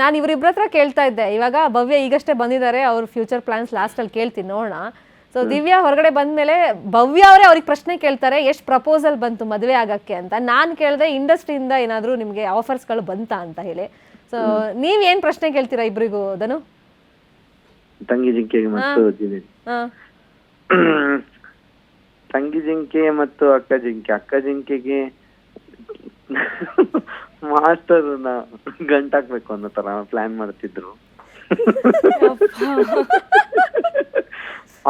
ನಾನು ಇವರಿಬ್ಬರ ಹತ್ರ ಕೇಳ್ತಾ ಇದ್ದೆ. ಇವಾಗ ಭವ್ಯ ಈಗಷ್ಟೇ ಬಂದಿದ್ದಾರೆ, ಅವ್ರ ಫ್ಯೂಚರ್ ಪ್ಲಾನ್ಸ್ ಲಾಸ್ಟಲ್ಲಿ ಕೇಳ್ತೀನಿ ನೋಡೋಣ. ಸೊ ದಿವ್ಯಾ ಹೊರಗಡೆ ಬಂದಮೇಲೆ ಭವ್ಯ ಅವರೇ ಅವ್ರಿಗೆ ಪ್ರಶ್ನೆ ಕೇಳ್ತಾರೆ, ಎಷ್ಟು ಪ್ರಪೋಸಲ್ ಬಂತು ಮದುವೆ ಆಗಕ್ಕೆ ಅಂತ. ನಾನು ಕೇಳಿದೆ ಇಂಡಸ್ಟ್ರಿಯಿಂದ ಏನಾದರೂ ನಿಮಗೆ ಆಫರ್ಸ್ಗಳು ಬಂತಾ ಅಂತ ಹೇಳಿ. ಸೊ ನೀವೇನು ಪ್ರಶ್ನೆ ಕೇಳ್ತೀರಾ ಇಬ್ಬರಿಗೂ ಧನು? ತಂಗಿ ಜಿಂಕೆಗೆ ಮತ್ತು ತಂಗಿ ಜಿಂಕೆ ಮತ್ತು ಅಕ್ಕ ಜಿಂಕೆಗೆ ಮಾಸ್ಟರ್ ಗಂಟಾಕ್ಬೇಕು ಅನ್ನೋ ತರ ಪ್ಲಾನ್ ಮಾಡ್ತಿದ್ರು.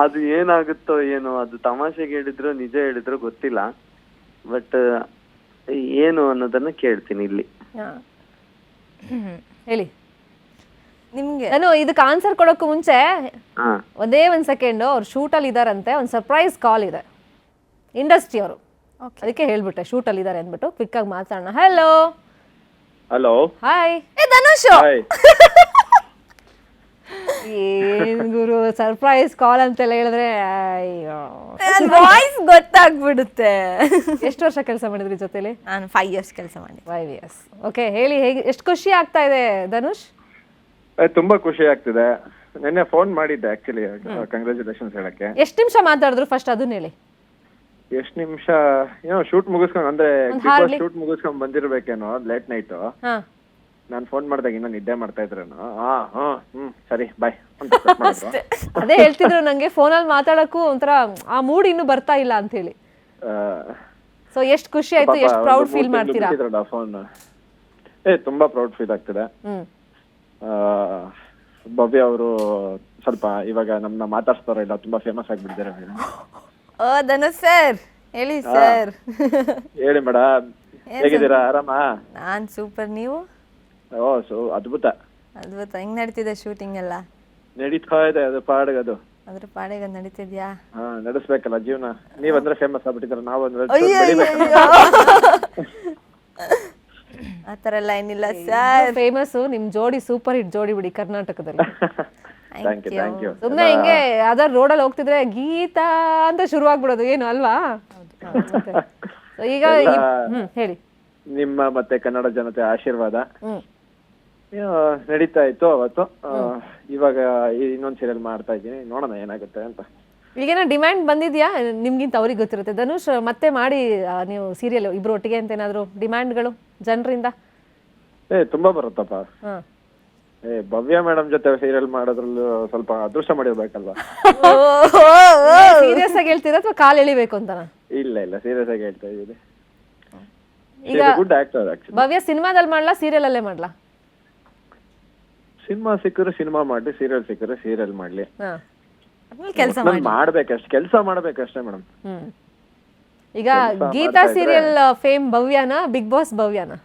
ಅದು ಏನಾಗುತ್ತೋ ಏನೋ, ಅದು ತಮಾಷೆಗೆ ಹೇಳಿದ್ರು ನಿಜ ಹೇಳಿದ್ರು ಗೊತ್ತಿಲ್ಲ. ಬಟ್ ಏನು ಅನ್ನೋದನ್ನ ಕೇಳ್ತೀನಿ ಇಲ್ಲಿ. ಹೇಳಿ ನಿಮ್ಗೆ. ನಾನು ಇದಕ್ಕೆ ಆನ್ಸರ್ ಕೊಡೋಕ್ಕೂ ಮುಂಚೆ ಒಂದೇ ಒಂದು ಸೆಕೆಂಡು, ಅವ್ರು ಶೂಟಲ್ಲಿ ಇದ್ದಾರಂತೆ, ಒಂದು ಸರ್ಪ್ರೈಸ್ ಕಾಲ್ ಇದೆ ಇಂಡಸ್ಟ್ರಿ ಅವರು, ಅದಕ್ಕೆ ಹೇಳ್ಬಿಟ್ಟೆ ಶೂಟಲ್ಲಿ ಇದ್ದಾರೆ ಅಂದ್ಬಿಟ್ಟು ಕ್ವಿಕ್ ಆಗಿ ಮಾತಾಡೋಣ. Hello hello hi. ಧನುಷ್ ಏನ್ ಗುರು ಸರ್ಪ್ರೈಸ್ ಕಾಲ್ ಅಂತೆಲ್ಲ ಹೇಳಿದ್ರೆ ಅಯ್ಯೋ ವಾಯ್ಸ್ ಗೊತ್ತಾಗ್ಬಿಡುತ್ತೆ. ಎಷ್ಟು ವರ್ಷ ಕೆಲಸ ಮಾಡಿದ್ರಿ ಜೊತೆಲಿ? ನಾನು 5 years ಕೆಲಸ ಮಾಡಿ. 5 years. ಓಕೆ, ಹೇಳಿ ಹೇಗೆ, ಎಷ್ಟು ಖುಷಿ ಆಗ್ತಾ ಇದೆ ಧನುಷ್? ತುಂಬಾ ಖುಷಿ ಆಗ್ತಿದೆ. ನಿನ್ನೆ ಫೋನ್ ಮಾಡಿದ್ದೆ ಆಕ್ಚುಲಿ ಕಂಗ್ರಾಚುಲೇಷನ್ಸ್ ಹೇಳಕ್ಕೆ. ಎಷ್ಟು ನಿಮಿಷ ಮಾತಾಡಿದ್ರು ಫಸ್ಟ್ ಅದನ್ನ ಹೇಳಿ. ಎಷ್ಟು ನಿಮಿಷ ಏನೋ ಶೂಟ್ ಮುಗಿಸ್ಕೊಂಡು, ಅಂದ್ರೆ ಶೂಟ್ ಮುಗಿಸ್ಕೊಂಡ್ ಬಂದಿರ್ಬೇಕೇನೋ, ಲೇಟ್ ನೈಟ್. ನಾನ್ ಫೋನ್ ಮಾಡಿದಾಗ ಇನ್ನ ನಿದ್ದೆ ಮಾಡ್ತಾ ಇದ್ರೇನು. ಸರಿ ಬಾಯ್ ಅಂತ ಅದೇ ಹೇಳ್ತಿದ್ರು ನಂಗೆ ಫೋನಲ್ಲಿ ಮಾತಾಡಕ್ಕೂ ಒಂಥರ ಆ ಮೂಡ್ ಇನ್ನು ಬರ್ತಾ ಇಲ್ಲ ಅಂತ ಹೇಳಿ. ಸೊ ಎಷ್ಟು ಖುಷಿ ಆಯ್ತು, ಎಷ್ಟು ಪ್ರೌಡ್ ಫೀಲ್ ಮಾಡ್ತೀರಾ? ಫೋನ್ ತುಂಬಾ ಪ್ರೌಡ್ ಫೀಲ್ ಆಗ್ತಿದೆ. ಭವ್ಯ ಅವರು ಸ್ವಲ್ಪ ಇವಾಗ ನಮ್ನ ಮಾತಾಡ್ಸ್ತಾರ ಇಲ್ಲ, ತುಂಬಾ ಫೇಮಸ್ ಆಗ್ಬಿಟ್ಟಿದ್ದಾರೆ. ಓ ಧನುಷ್ ಸರ್ ಹೇಳಿ ಸರ್. ಹೇಳಿ ಮೇಡಮ್, ಹೇಗಿದ್ದೀರಾ? ಆರಾಮ? ನಾನ್ ಸೂಪರ್, ನೀವು? ಓ ಅದ್ಭುತ. ಹೆಂಗ್ ನಡೀತಿದೆ ಶೂಟಿಂಗ್ ಎಲ್ಲ? ನಡೀತಾ ಇದೆ, ಅದು ಪಾಡಗದು. ಅದ್ರ ಪಾಡಿಗೆ ನಡೀತಿದ್ಯಾ? ನಡೆಸ್ಬೇಕಲ್ಲ ಜೀವನ. ನೀವಂದ್ರೆ ಫೇಮಸ್ ಆಗ್ಬಿಟ್ಟಿದ್ರ, ನಾವಂದ್ರೆ ಆತರ ಎಲ್ಲ ಏನಿಲ್ಲ ಸರ್. ಫೇಮಸ್ ನಿಮ್ ಜೋಡಿ ಸೂಪರ್ ಹಿಟ್ ಜೋಡಿ ಬಿಡಿ ಕರ್ನಾಟಕದಲ್ಲಿ. Thank you. ಸುಮ್ನೆ ಹಿಂಗೆ ಯಾವ್ದಾರು ರೋಡಲ್ಲಿ ಹೋಗ್ತಿದ್ರೆ ಗೀತಾ ಅಂತ ಶುರು ಆಗ್ಬಿಡೋದು ಏನು ಅಲ್ವಾ? ಈಗ ಹೇಳಿ. ನಿಮ್ಮ ಮತ್ತೆ ಕನ್ನಡ ಜನತೆ ಆಶೀರ್ವಾದ ನಡೀತಾ ಇತ್ತು ಅವತ್ತು. ಇವಾಗ ಇನ್ನೊಂದ್ ಸೀರಿಯಲ್ ಮಾಡ್ತಾ ಇದ್ದೀನಿ, ನೋಡೋಣ ಏನಾಗುತ್ತೆ ಅಂತ. ಈಗೇನೋ ಡಿಮ್ಯಾಂಡ್ ಬಂದಿದ್ಯಾ ನಿಮ್ಗಿಂತ ಅವ್ರಿಗೆ ಗೊತ್ತಿರುತ್ತೆ. ಧನುಷ್ ಮತ್ತೆ ಮಾಡಿ ನೀವು ಸೀರಿಯಲ್ ಇಬ್ರು ಒಟ್ಟಿಗೆ ಅಂತ ಏನಾದ್ರು ಡಿಮ್ಯಾಂಡ್ಗಳು ಜನರಿಂದ? ತುಂಬಾ ಬರುತ್ತಪ್ಪ. ಭವ್ಯ ಮೇಡಮ್ ಜೊತೆ ಸೀರಿಯಲ್ ಮಾಡೋದ್ರಲ್ಲೂ ಸ್ವಲ್ಪ ಅದೃಷ್ಟ ಮಾಡಿರ್ಬೇಕಲ್ವಾ? ಸೀರಿಯಸ್ ಆಗಿ ಹೇಳ್ತೀರಾ ಅಥವಾ ಕಾಲ್ ಎಳಿಬೇಕು ಅಂತನಾ? ಇಲ್ಲ ಸೀರಿಯಸ್ ಆಗಿ ಹೇಳ್ತಾ ಇದ್ದೀನಿ. ಈಗ ಗುಡ್ ಆಕ್ಟರ್ ಆಕ್ಚುಲಿ. ಭವ್ಯ ಸಿನಿಮಾದಲ್ಲಿ ಮಾಡ್ಲಾ ಸೀರಿಯಲ್ ಅಲ್ಲೇ ಮಾಡ್ಲಾ? ಸಿನಿಮಾ ಸಿಕ್ಕರೆ ಸಿನಿಮಾ ಮಾಡ್ಲಿ, ಸೀರಿಯಲ್ ಸಿಕ್ಕರೆ ಸೀರಿಯಲ್ ಮಾಡ್ಲಿ. ಕೆಲಸ ಮಾಡ್ಬೇಕಷ್ಟೇ ಮೇಡಮ್. ಈಗ ಗೀತಾ ಸೀರಿಯಲ್ ಫೇಮ್ ಭವ್ಯನಾ, ಬಿಗ್ ಬಾಸ್ ಭವ್ಯನಾ?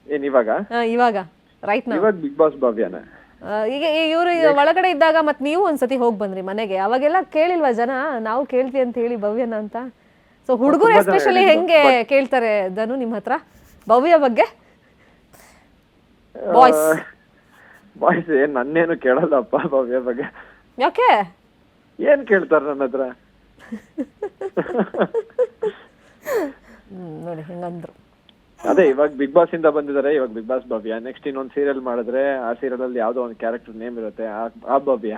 ಏನ್ ಇವಾಗ ರೈಟ್ ನಾ? ಇವಾಗ ಬಿಗ್ ಬಾಸ್ ಭವ್ಯನ. ಈಗ ಇವರು ಒಳಗಡೆ ಇದ್ದಾಗ ಮತ್ ನೀವು ಒಂದ್ಸತಿ ಹೋಗಿ ಬಂದ್ರಿ ಮನೆಗೆ, ಅವಾಗೆಲ್ಲ ಕೇಳಿಲ್ವಾ ಜನ ನಾವು ಕೇಳ್ತೀವಿ ಅಂತ ಹೇಳಿ ಭವ್ಯನ ಅಂತ? ಸೊ ಹುಡುಗರು ಎಸ್ಪೆಷಲಿ ಹೆಂಗೆ ಕೇಳ್ತಾರೆ ಧನು ನಿಮ್ ಹತ್ರ ಭವ್ಯ ಬಗ್ಗೆ? ಬಾಯ್ಸ್ ಏನ್ ನನ್ನೇನು ಕೇಳಲ್ಲಪ್ಪ ಭವ್ಯ ಬಗ್ಗೆ. ಯಾಕೆ? ಏನ್ ಕೇಳ್ತಾರ ನನ್ನ ಹತ್ರ? ನೋಡಿ ಹೆಂಗಂದ್ರು. ಅದೇ ಇವಾಗ ಬಿಗ್ ಬಾಸ್ ಇಂದ ಬಂದಿದ್ದಾರೆ, ಇವಾಗ ಬಿಗ್ ಬಾಸ್ ಭವ್ಯ. ನೆಕ್ಸ್ಟ್ ಇನ್ನೊಂದ್ ಸೀರಿಯಲ್ ಮಾಡಿದ್ರೆ ಆ ಸೀರಿಯಲ್ ಅಲ್ಲಿ ಯಾವ್ದೋ ಒಂದು ಕ್ಯಾರೆಕ್ಟರ್ ನೇಮ್ ಇರುತ್ತೆ, ಆ ಭವ್ಯ.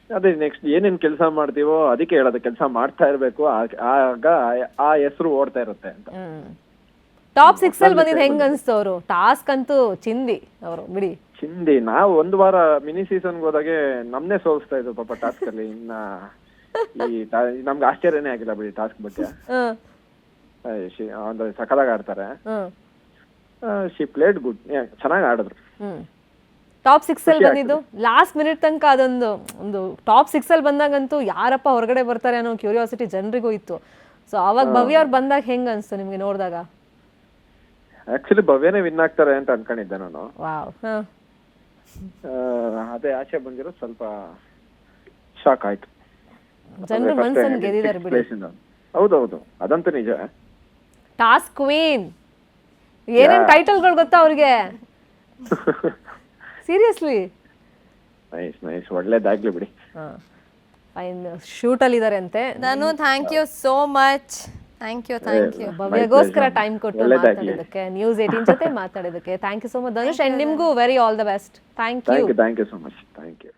ಅದೇ ನೆಕ್ಸ್ಟ್ ಏನೇನ್ ಕೆಲಸ ಮಾಡ್ತೀವೋ ಅದಕ್ಕೆ ಹೇಳೋದು, ಕೆಲಸ ಮಾಡ್ತಾ ಇರ್ಬೇಕು, ಆಗ ಆ ಹೆಸರು ಓಡ್ತಾ ಇರುತ್ತೆ ಅಂತ. ಟಾಪ್ 6 ಅಲ್ಲಿ ಬಂದಿದ್ ಹೆಂಗ್ ಅನ್ಸ್ತು ಅವರು? ಟಾಸ್ಕ್ ಅಂತೂ ಚಿಂದಿ ಅವರು ಬಿಡಿ. ಚಿಂದಿ. ನಾವು ಒಂದು ವಾರ ಮಿನಿ ಸೀಸನ್ಗೆ ಹೋದಾಗೆ ನಮ್ನೆ ಸೋಲಿಸ್ತಾ ಇದ್ವು ಪಾಪ ಟಾಸ್ಕ್ ಅಲ್ಲಿ. ಇನ್ನ ನಮ್ಗೆ ಆಶ್ಚರ್ಯನೇ ಆಗಿಲ್ಲ ಬಿಡಿ ಟಾಸ್ಕ್ ಬಗ್ಗೆ. ಅಂದ್ರೆ ಸಕಲಾಗಿ ಆಡ್ತಾರೆ. ಶಿ ಪ್ಲೇಡ್ ಗುಡ್, ಚೆನ್ನಾಗಿ ಆಡಿದ್ರು. ಟಾಪ್ 6 ಅಲ್ಲಿ ಬಂದಿದ್ದು ಲಾಸ್ಟ್ ಮಿನಿಟ್ ತನಕ ಒಂದು ಟಾಪ್ 6 ಅಲ್ಲಿ ಬಂದಾಗಂತೂ ಯಾರಪ್ಪ ಹೊರಗಡೆ ಬರ್ತಾರೆ ಅನ್ನೋ ಕ್ಯೂರಿಯಾಸಿಟಿ ಜನರಿಗೂ ಇತ್ತು. ಸೊ ಅವಾಗ ಭವ್ಯ ಅವ್ರು ಬಂದಾಗ ಹೆಂಗ್ ಅನ್ಸ್ತು ನಿಮ್ಗೆ ನೋಡಿದಾಗ? ಆಕ್ಚುಲಿ ಭವ್ಯನೇ ವಿನ್ ಆಗ್ತಾರೆ ಅಂತ ಅನ್ಕೊಂಡಿದ್ದೆ ನಾನು. ಅದೇ ಆಚೆ ಬಂದಿರೋ ಸ್ವಲ್ಪ ಶಾಕ್ ಆಯ್ತು. ಜನರು ಮನಸ್ಸನ್ನು ಗೆದ್ದಿದ್ದಾರೆ ಬಿಡಿ. ಹೌದೌದು, ಅದಂತೂ ನಿಜ. ಟಾಸ್ಕ್ ಕ್ವೀನ್ ಏನೇನ್ ಟೈಟಲ್ಗಳು ಗೊತ್ತಾ ಅವ್ರಿಗೆ? ಸೀರಿಯಸ್ಲಿ ನೈಸ್ ಒಳ್ಳೇದಾಗ್ಲಿ ಬಿಡಿ. ಫೈನ್. ಶೂಟ್ ಅಲ್ಲಿ ಇದಾರೆ ಅಂತೆ. ನಾನು thank you so much thank you ಭವ್ಯಗೋಸ್ಕರ ಟೈಮ್ ಕೊಟ್ಟು ಒಳ್ಳೆದಾಗ್ಲಿ. ಮಾತಾಡಿದಕ್ಕೆ ನ್ಯೂಸ್ 18 ಜೊತೆ ಮಾತಾಡಿದಕ್ಕೆ thank you so much Dhanush and ನಿಮ್ಗೂ very all the best thank you thank you so much thank you